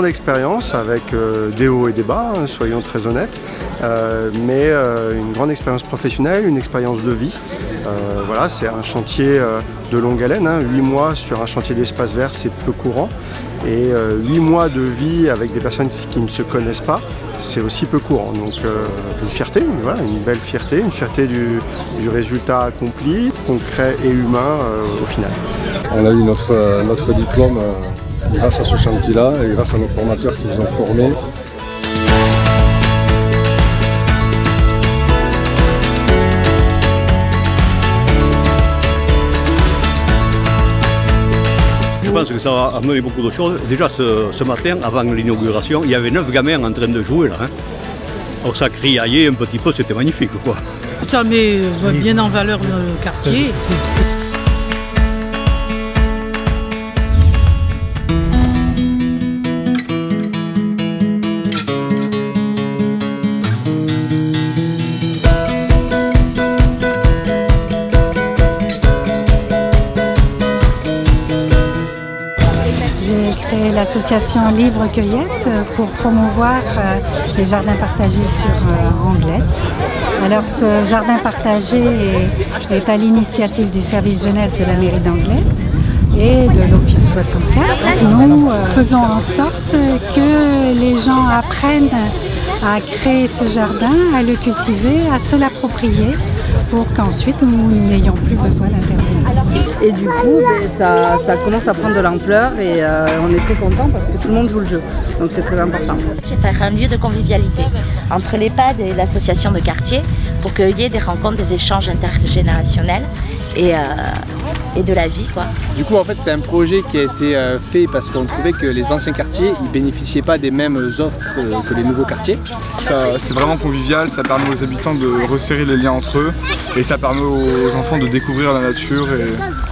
grande expérience avec des hauts et des bas, hein, soyons très honnêtes, mais une grande expérience professionnelle, une expérience de vie. Voilà, c'est un chantier de longue haleine, hein, 8 mois sur un chantier d'espace vert, c'est peu courant. Et 8 mois de vie avec des personnes qui ne se connaissent pas, c'est aussi peu courant. Donc une fierté, voilà, une belle fierté, une fierté du résultat accompli, concret et humain au final. On a eu notre diplôme grâce à ce chantier-là et grâce à nos formateurs qui nous ont formés. Je pense que ça a amené beaucoup de choses. Déjà ce matin, avant l'inauguration, il y avait 9 gamins en train de jouer là. Hein. Alors ça criaillait un petit peu, c'était magnifique quoi. Ça met bien en valeur le quartier. J'ai créé l'association Libre Cueillette pour promouvoir les jardins partagés sur Anglette. Alors ce jardin partagé est à l'initiative du service jeunesse de la mairie d'Anglette et de l'Office 64. Nous faisons en sorte que les gens apprennent à créer ce jardin, à le cultiver, à se l'approprier pour qu'ensuite nous n'ayons plus besoin d'intervenir. Et du coup, ça commence à prendre de l'ampleur et on est très content parce que tout le monde joue le jeu. Donc c'est très important. Je vais faire un lieu de convivialité entre l'EHPAD et l'association de quartier pour qu'il y ait des rencontres, des échanges intergénérationnels et de la vie, quoi. Du coup, en fait, c'est un projet qui a été fait parce qu'on trouvait que les anciens quartiers ne bénéficiaient pas des mêmes offres que les nouveaux quartiers. C'est vraiment convivial, ça permet aux habitants de resserrer les liens entre eux et ça permet aux enfants de découvrir la nature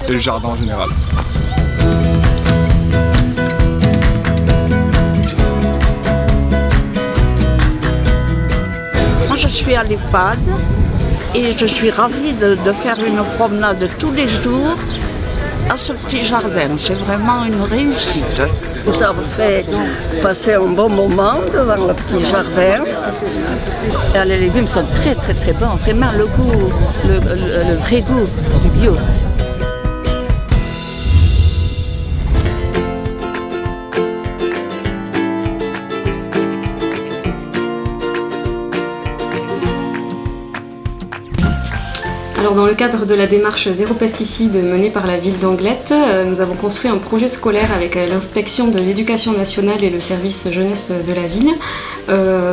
et le jardin en général. Moi, je suis à l'EHPAD et je suis ravie de faire une promenade tous les jours à ce petit jardin. C'est vraiment une réussite. Ça me fait passer un bon moment devant le petit jardin. Les légumes sont très très très bons, vraiment le goût, le vrai goût du bio. Alors dans le cadre de la démarche zéro pesticide menée par la ville d'Anglette, nous avons construit un projet scolaire avec l'inspection de l'éducation nationale et le service jeunesse de la ville,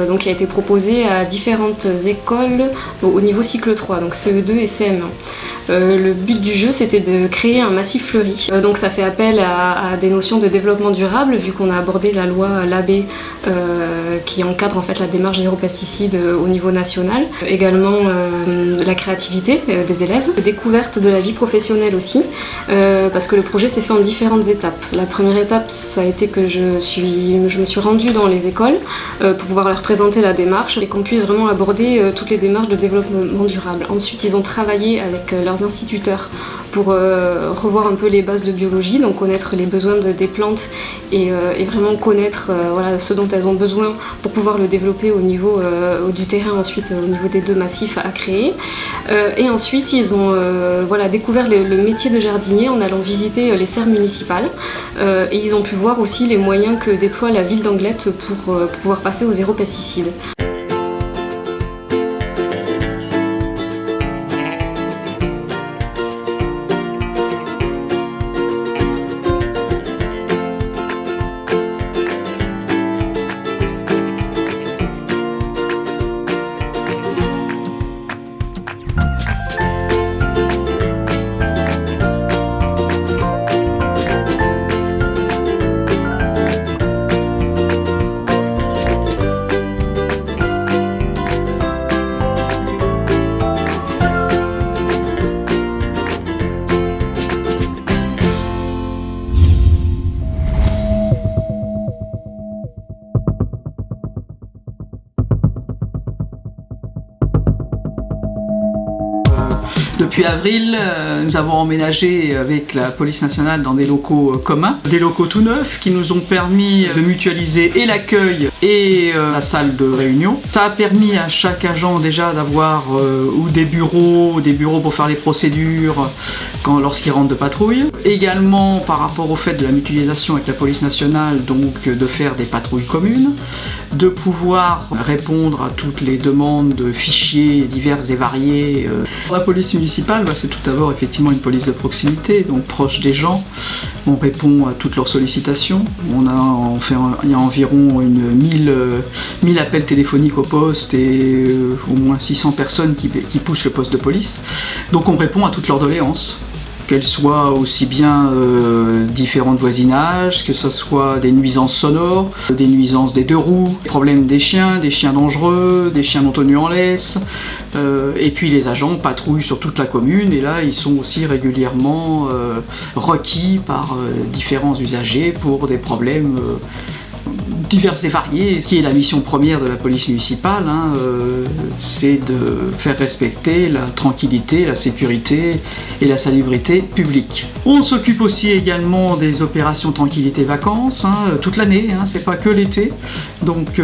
donc qui a été proposé à différentes écoles au niveau cycle 3, donc CE2 et CM1. Le but du jeu, c'était de créer un massif fleuri. Donc ça fait appel à des notions de développement durable, vu qu'on a abordé la loi Labbé qui encadre en fait la démarche zéro pesticide au niveau national. Également la créativité des élèves, découverte de la vie professionnelle aussi, parce que le projet s'est fait en différentes étapes. La première étape, ça a été que je me suis rendue dans les écoles pour pouvoir leur présenter la démarche et qu'on puisse vraiment aborder toutes les démarches de développement durable. Ensuite, ils ont travaillé avec leurs instituteurs pour revoir un peu les bases de biologie, donc connaître les besoins des plantes et vraiment connaître voilà, ce dont elles ont besoin pour pouvoir le développer au niveau du terrain, ensuite au niveau des deux massifs à créer. Et ensuite ils ont voilà, découvert le métier de jardinier en allant visiter les serres municipales et ils ont pu voir aussi les moyens que déploie la ville d'Anglette pour pouvoir passer au zéro pesticide. Depuis avril, nous avons emménagé avec la police nationale dans des locaux communs, des locaux tout neufs qui nous ont permis de mutualiser et l'accueil et la salle de réunion. Ça a permis à chaque agent déjà d'avoir ou des bureaux pour faire les procédures lorsqu'ils rentrent de patrouille. Également par rapport au fait de la mutualisation avec la police nationale, donc de faire des patrouilles communes, de pouvoir répondre à toutes les demandes de fichiers divers et variés. La police municipale, c'est tout d'abord effectivement une police de proximité, donc proche des gens. On répond à toutes leurs sollicitations. Il y a environ 1000 appels téléphoniques au poste et au moins 600 personnes qui poussent le poste de police. Donc on répond à toutes leurs doléances, qu'elles soient aussi bien différents voisinages, que ce soit des nuisances sonores, des nuisances des deux roues, problèmes des chiens dangereux, des chiens non tenus en laisse. Et puis les agents patrouillent sur toute la commune et là ils sont aussi régulièrement requis par différents usagers pour des problèmes divers et variés. Ce qui est la mission première de la police municipale, c'est de faire respecter la tranquillité, la sécurité et la salubrité publique. On s'occupe aussi également des opérations tranquillité vacances, toute l'année, c'est pas que l'été. Donc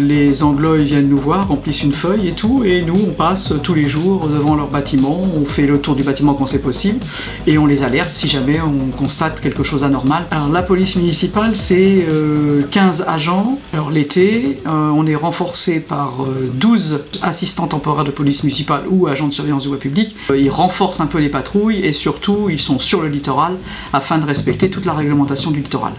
les Anglois viennent nous voir, remplissent une feuille et tout, et nous on passe tous les jours devant leur bâtiment, on fait le tour du bâtiment quand c'est possible, et on les alerte si jamais on constate quelque chose d'anormal. Alors la police municipale, c'est 15 agents. Alors l'été, on est renforcé par 12 assistants temporaires de police municipale ou agents de surveillance de voie publique. Ils renforcent un peu les patrouilles et surtout ils sont sur le littoral afin de respecter toute la réglementation du littoral.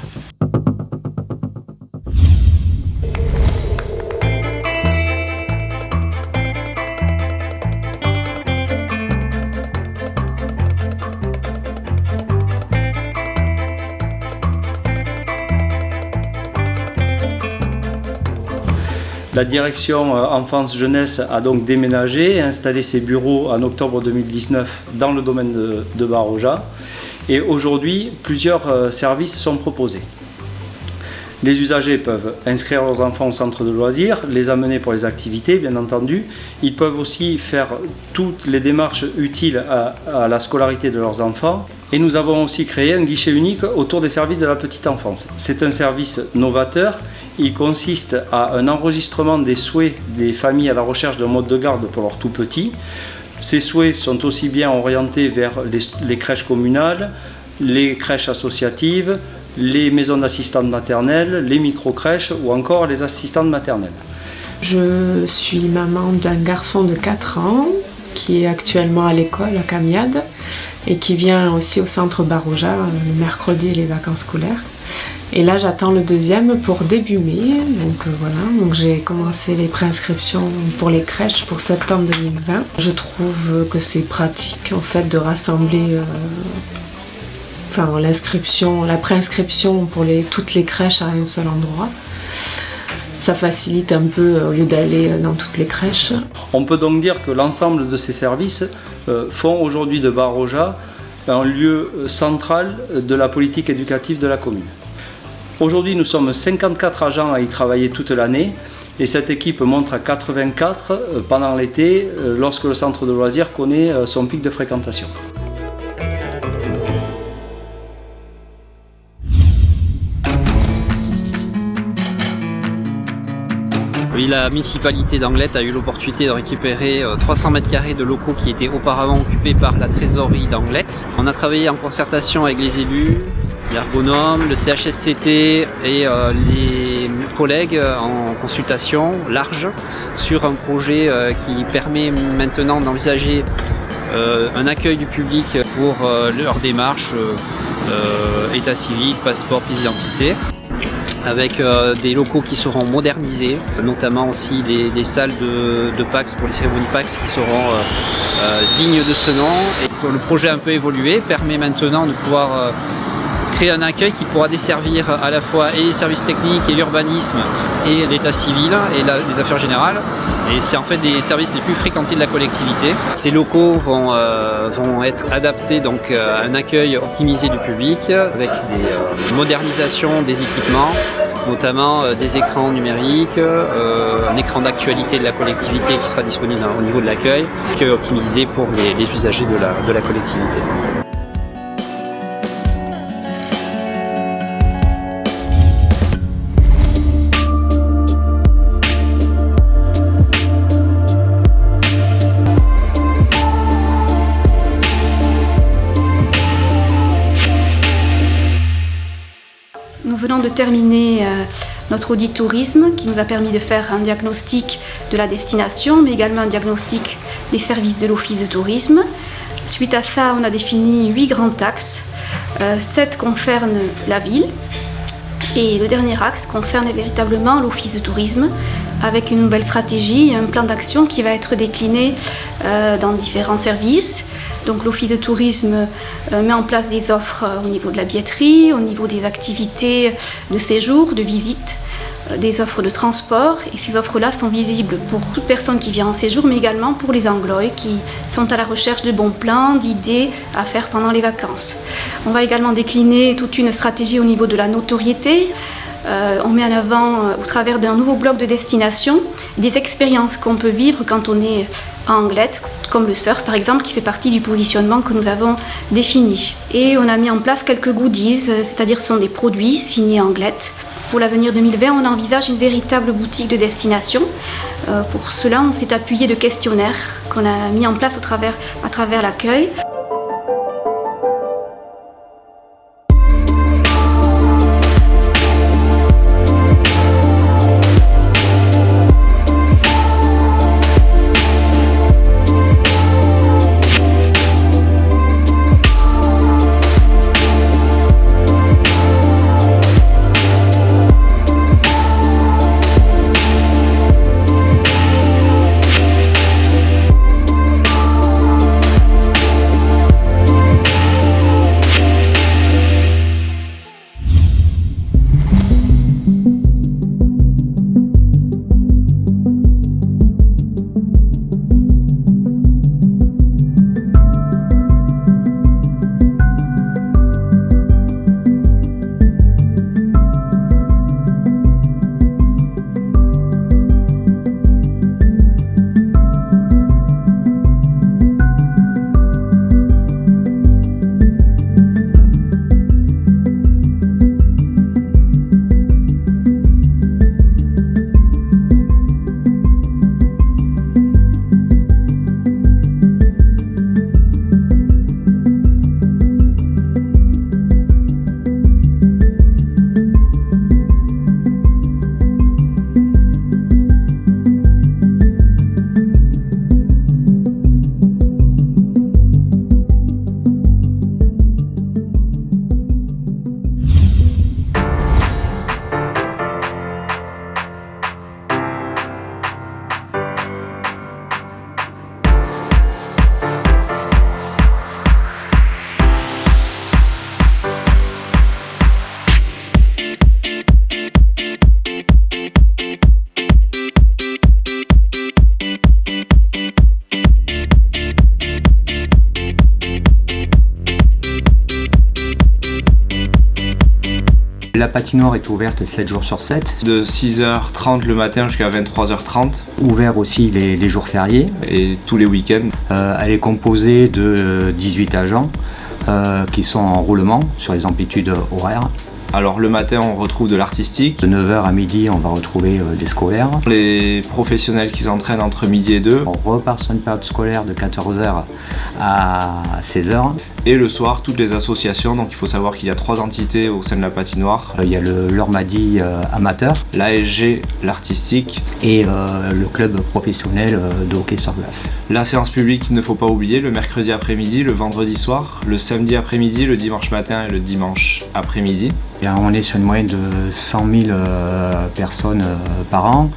La direction enfance-jeunesse a donc déménagé et installé ses bureaux en octobre 2019 dans le domaine de Baroja. Et aujourd'hui, plusieurs services sont proposés. Les usagers peuvent inscrire leurs enfants au centre de loisirs, les amener pour les activités, bien entendu. Ils peuvent aussi faire toutes les démarches utiles à la scolarité de leurs enfants. Et nous avons aussi créé un guichet unique autour des services de la petite enfance. C'est un service novateur. Il consiste à un enregistrement des souhaits des familles à la recherche d'un mode de garde pour leurs tout-petits. Ces souhaits sont aussi bien orientés vers les crèches communales, les crèches associatives, les maisons d'assistantes maternelles, les micro-crèches ou encore les assistantes maternelles. Je suis maman d'un garçon de 4 ans qui est actuellement à l'école à Camiade et qui vient aussi au centre Baroja le mercredi et les vacances scolaires. Et là j'attends le deuxième pour début mai, donc j'ai commencé les préinscriptions pour les crèches pour septembre 2020. Je trouve que c'est pratique en fait de rassembler la préinscription pour toutes les crèches à un seul endroit. Ça facilite un peu au lieu d'aller dans toutes les crèches. On peut donc dire que l'ensemble de ces services font aujourd'hui de Baroja un lieu central de la politique éducative de la commune. Aujourd'hui, nous sommes 54 agents à y travailler toute l'année et cette équipe monte à 84 pendant l'été lorsque le centre de loisirs connaît son pic de fréquentation. Oui, la municipalité d'Anglet a eu l'opportunité de récupérer 300 mètres carrés de locaux qui étaient auparavant occupés par la trésorerie d'Anglet. On a travaillé en concertation avec les élus, l'ergonome, le CHSCT et les collègues en consultation large sur un projet qui permet maintenant d'envisager un accueil du public pour leur démarche état civil, passeport, pièce d'identité, avec des locaux qui seront modernisés, notamment aussi des salles de PAX pour les cérémonies PAX qui seront dignes de ce nom. Et le projet a un peu évolué, permet maintenant de pouvoir créer un accueil qui pourra desservir à la fois et les services techniques et l'urbanisme et l'état civil et les affaires générales. Et c'est en fait des services les plus fréquentés de la collectivité. Ces locaux vont être adaptés donc à un accueil optimisé du public avec des modernisations des équipements, notamment des écrans numériques, un écran d'actualité de la collectivité qui sera disponible au niveau de l'accueil, qui est optimisé pour les usagers de la collectivité. Nous venons de terminer notre audit tourisme qui nous a permis de faire un diagnostic de la destination, mais également un diagnostic des services de l'Office de tourisme. Suite à ça, on a défini 8 grands axes. 7 concernent la ville et le dernier axe concerne véritablement l'Office de tourisme avec une nouvelle stratégie et un plan d'action qui va être décliné dans différents services. Donc l'Office de tourisme met en place des offres au niveau de la billetterie, au niveau des activités de séjour, de visite, des offres de transport. Et ces offres-là sont visibles pour toute personne qui vient en séjour, mais également pour les anglois qui sont à la recherche de bons plans, d'idées à faire pendant les vacances. On va également décliner toute une stratégie au niveau de la notoriété. On met en avant, au travers d'un nouveau bloc de destination, des expériences qu'on peut vivre quand on est à Anglet, comme le surf par exemple, qui fait partie du positionnement que nous avons défini. Et on a mis en place quelques goodies, c'est-à-dire ce sont des produits signés Anglet. Pour l'avenir 2020, on envisage une véritable boutique de destination. Pour cela, on s'est appuyé de questionnaires qu'on a mis en place à travers l'accueil. La patinoire est ouverte 7 jours sur 7. De 6h30 le matin jusqu'à 23h30. Ouvert aussi les jours fériés. Et tous les week-ends. Elle est composée de 18 agents qui sont en roulement sur les amplitudes horaires. Alors le matin on retrouve de l'artistique. De 9h à midi on va retrouver des scolaires. Les professionnels qui s'entraînent entre midi et 2. On repart sur une période scolaire de 14h à 16h. Et le soir toutes les associations, donc il faut savoir qu'il y a 3 entités au sein de la patinoire. Il y a le Lormadi amateur, l'ASG, l'artistique et le club professionnel de hockey sur glace. La séance publique, il ne faut pas oublier, le mercredi après-midi, le vendredi soir, le samedi après-midi, le dimanche matin et le dimanche après-midi. On est sur une moyenne de 100 000 personnes par an.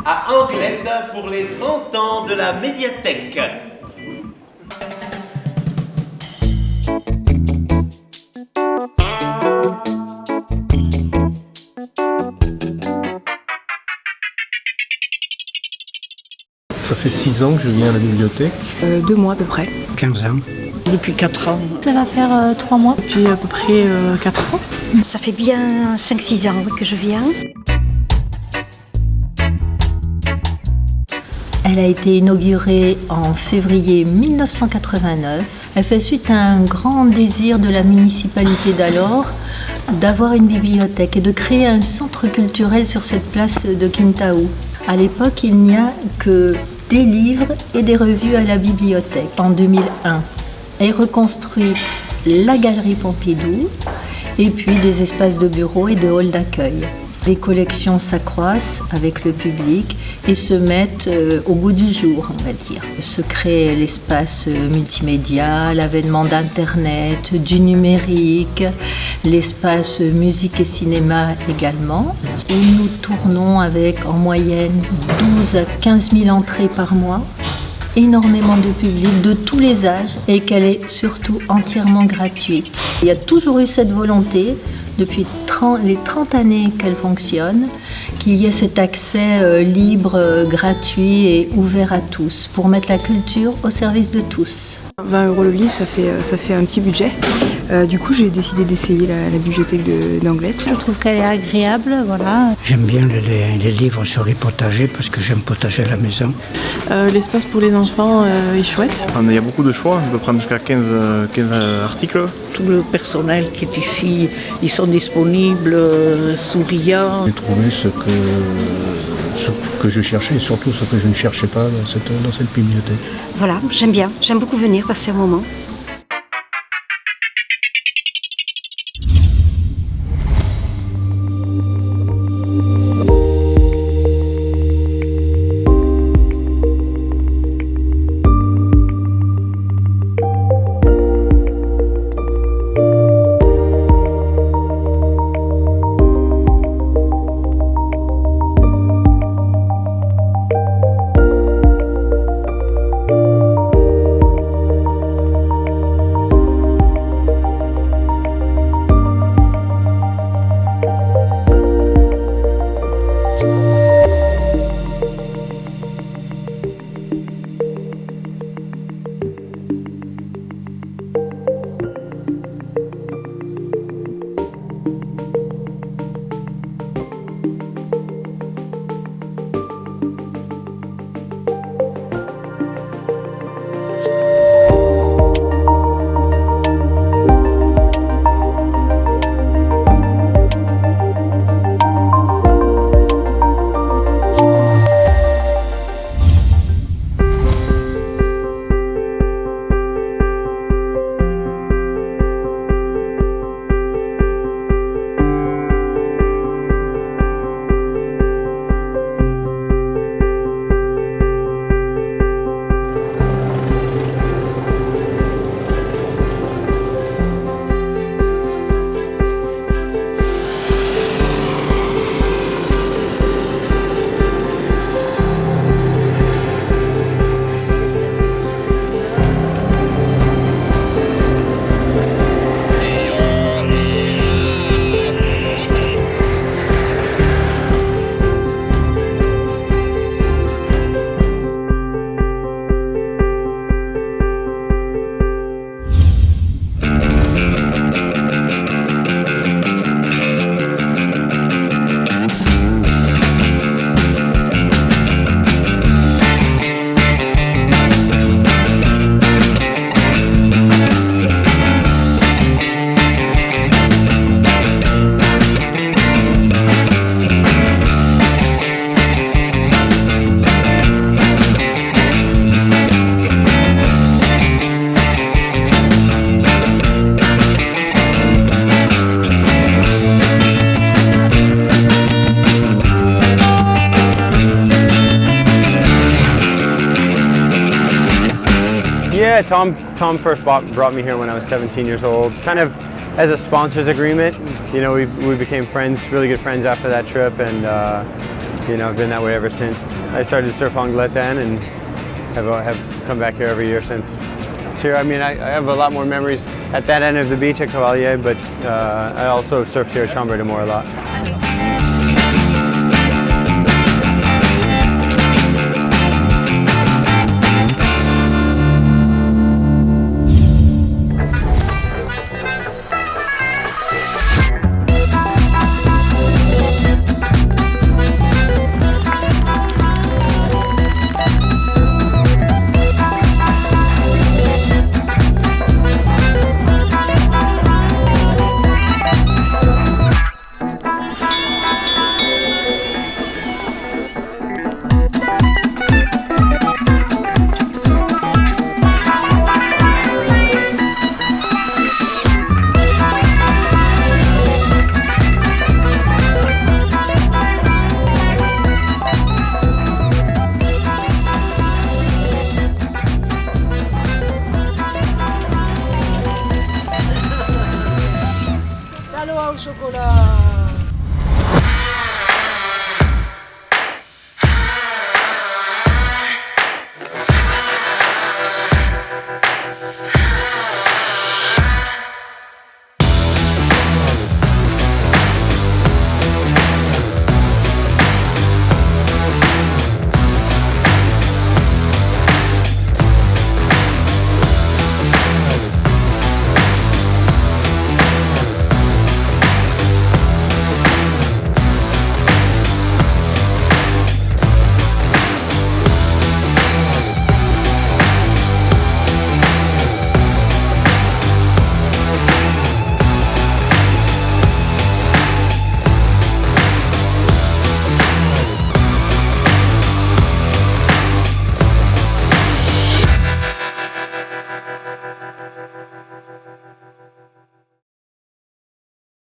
à Anglet pour les 30 ans de la médiathèque. Ça fait 6 ans que je viens à la bibliothèque. 2 mois à peu près. 15 ans. Depuis 4 ans. Ça va faire 3 mois. Depuis à peu près 4 ans. Ça fait bien 5-6 ans que je viens. Elle a été inaugurée en février 1989. Elle fait suite à un grand désir de la municipalité d'alors d'avoir une bibliothèque et de créer un centre culturel sur cette place de Quintaú. À l'époque, il n'y a que des livres et des revues à la bibliothèque. En 2001, est reconstruite la galerie Pompidou et puis des espaces de bureaux et de halls d'accueil. Les collections s'accroissent avec le public et se mettent au goût du jour, on va dire. Se crée l'espace multimédia, l'avènement d'Internet, du numérique, l'espace musique et cinéma également. Et nous tournons avec en moyenne 12 à 15 000 entrées par mois, énormément de public de tous les âges et qu'elle est surtout entièrement gratuite. Il y a toujours eu cette volonté depuis les 30 années qu'elle fonctionne, qu'il y ait cet accès libre, gratuit et ouvert à tous, pour mettre la culture au service de tous. 20 € le livre, ça fait un petit budget. Du coup, j'ai décidé d'essayer la bibliothèque d'Anglet. Je trouve qu'elle est agréable, voilà. J'aime bien les livres sur les potagers parce que j'aime potager à la maison. L'espace pour les enfants est chouette. Il y a beaucoup de choix, on peut prendre jusqu'à 15 articles. Tout le personnel qui est ici, ils sont disponibles, souriants. J'ai trouvé ce que je cherchais et surtout ce que je ne cherchais pas dans cette bibliothèque. Voilà, j'aime bien, j'aime beaucoup venir passer un moment. Yeah, Tom first brought me here when I was 17 years old, kind of as a sponsors agreement. You know, we became friends, really good friends after that trip, and I've been that way ever since. I started to surf Anglet then and have come back here every year since. I mean, I have a lot more memories at that end of the beach at Cavalier, but I also surfed here at Chambre de Mort a lot.